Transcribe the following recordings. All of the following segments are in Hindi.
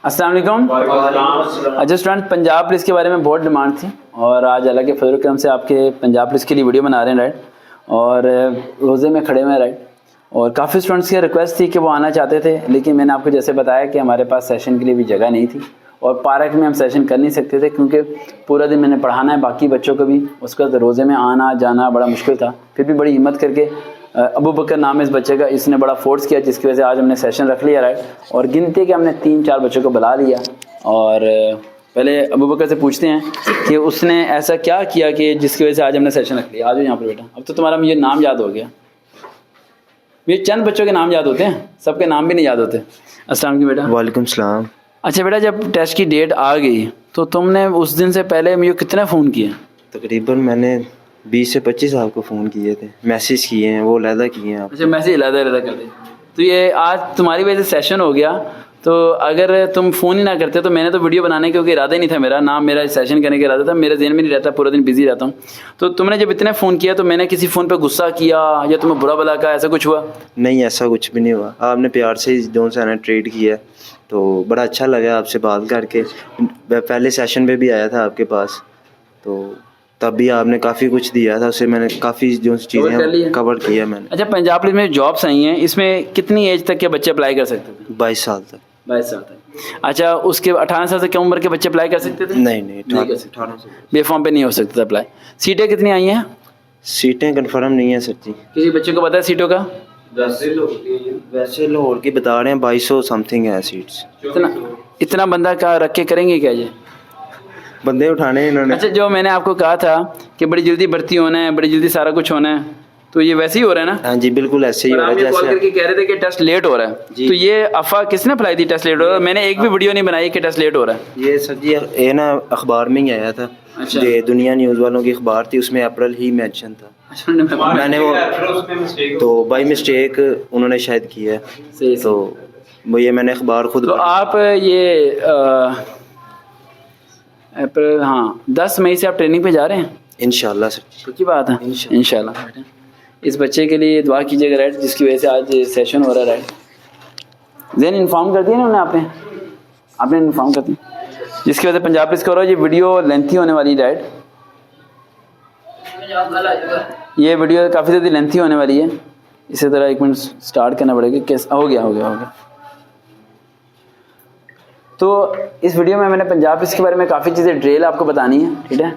अस्सलाम वालेकुम। अच्छा स्टूडेंट, पंजाब पुलिस के बारे में बहुत डिमांड थी और आज अल्लाह के फजल करम से आपके पंजाब पुलिस के लिए वीडियो बना रहे हैं, राइट। और रोज़े में खड़े हुए हैं, राइट। और काफ़ी स्टूडेंट्स की रिक्वेस्ट थी कि वो आना चाहते थे, लेकिन मैंने आपको जैसे बताया कि हमारे पास सेशन के लिए भी जगह नहीं थी और पार्क में हम सेशन कर नहीं सकते थे क्योंकि पूरा दिन मैंने पढ़ाना है बाकी बच्चों को भी। उसका तो रोज़े में आना जाना बड़ा मुश्किल था। फिर भी बड़ी हिम्मत करके अबू बकर नाम है इस बच्चे का, इसने बड़ा फोर्स किया जिसकी वजह से आज हमने सेशन रख लिया, राइट। और गिनती के हमने 3-4 बच्चों को बुला लिया। और पहले अबू बकर से पूछते हैं कि उसने ऐसा क्या किया कि जिसकी वजह से आज हमने सेशन रख लिया। आ जाओ यहाँ पर बेटा। अब तो तुम्हारा मुझे नाम याद हो गया। मुझे चंद बच्चों के नाम याद होते हैं, सबके नाम भी नहीं याद होते। अस्सलाम वालेकुम बेटा। वालेकुम सलाम। अच्छा बेटा, जब टेस्ट की डेट आ गई तो तुमने उस दिन से पहले मुझे कितने फ़ोन किए? तकरीबन मैंने 20 से 25 आपको फ़ोन किए थे, मैसेज किए हैं, वो अलहदा किए हैं आप। अच्छा, मैसेज अलग कर दे। तो ये आज तुम्हारी वजह से सेशन हो गया, तो अगर तुम फ़ोन ही ना करते तो मैंने तो वीडियो बनाने का इरादा ही नहीं था मेरा, ना मेरा सेशन करने का इरादा था। मेरे जहन में नहीं रहता, पूरा दिन बिजी रहता हूँ। तो तुमने जब इतने फ़ोन किया तो मैंने किसी फ़ोन पे गुस्सा किया या तुम्हें बुरा भला कहा, ऐसा कुछ हुआ? नहीं, ऐसा कुछ भी नहीं हुआ। आपने प्यार से दोनों से ट्रीट किया तो बड़ा अच्छा लगा आपसे बात करके। पहले सेशन पे भी आया था आपके पास, तो तब भी आपने काफ़ी कुछ दिया था, उससे मैंने काफ़ी जो चीज़ें कवर किया मैंने। अच्छा, पंजाब पुलिस में जॉब्स आई हैं, इसमें कितनी एज तक के बच्चे अप्लाई कर सकते थे? 22 साल तक। 22 साल तक। अच्छा, उसके 18 साल से कम उम्र के बच्चे अप्लाई कर सकते थे? नहीं, 18 से। बेफॉर्म पे नहीं हो सकता था अप्लाई। सीटें कितनी आई हैं? सीटें कंफर्म नहीं है सर जी। किसी बच्चे को पता है सीटों का? वैसे लाहौर की बता रहे हैं 2200 समथिंग है सीट्स। इतना बंदा का रख के करेंगे क्या ये? बंदे उठाने इन्होंने। अच्छा, जो मैंने आपको कहा था कि बड़ी जल्दी भर्ती होना है, बड़ी जल्दी सारा कुछ होना है, तो ये वैसे ही हो रहा है ना? हाँ जी, बिल्कुल ऐसे ही हो रहा है। जैसे कॉल करके कह रहे थे कि टेस्ट लेट हो रहा है, तो ये अफवाह किसने फैलाई थी टेस्ट लेट हो रहा है? मैंने एक भी वीडियो नहीं बनाई कि टेस्ट लेट हो रहा है। ये सर जी ये ना अखबार में ही आया था। अच्छा। ये दुनिया न्यूज़ वालों की अखबार थी, उसमें अप्रैल ही मेंशन था। अच्छा, मैंने वो तो बाई मिस्टेक उन्होंने शायद किया है। सही। तो वो ये मैंने अखबार खुद। तो आप ये अप्रैल, हाँ 10 मई से आप ट्रेनिंग पे जा रहे हैं? इंशाल्लाह सर। पक्की बात है? इंशाल्लाह। इस बच्चे के लिए दुआ कीजिएगा, राइट, जिसकी वजह से आज सेशन हो रहा है, राइट। जैन इन्फॉर्म कर दिया ना उन्हें, आपने इन्फॉर्म कर दिया, जिसकी वजह से पंजाब पुलिस करो। ये वीडियो लेंथी होने वाली, राइट। ये वीडियो काफ़ी ज़्यादा लेंथी होने वाली है। इसी तरह 1 मिनट स्टार्ट करना पड़ेगा। कैसे हो गया। तो इस वीडियो में मैंने पंजाब पुलिस के बारे में काफ़ी चीज़ें डिटेल आपको बतानी है, ठीक है।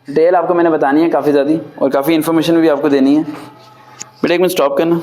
डिटेल आपको मैंने बतानी है काफ़ी ज़्यादा, और काफ़ी इन्फॉर्मेशन भी आपको देनी है। बेटा 1 मिनट स्टॉप करना।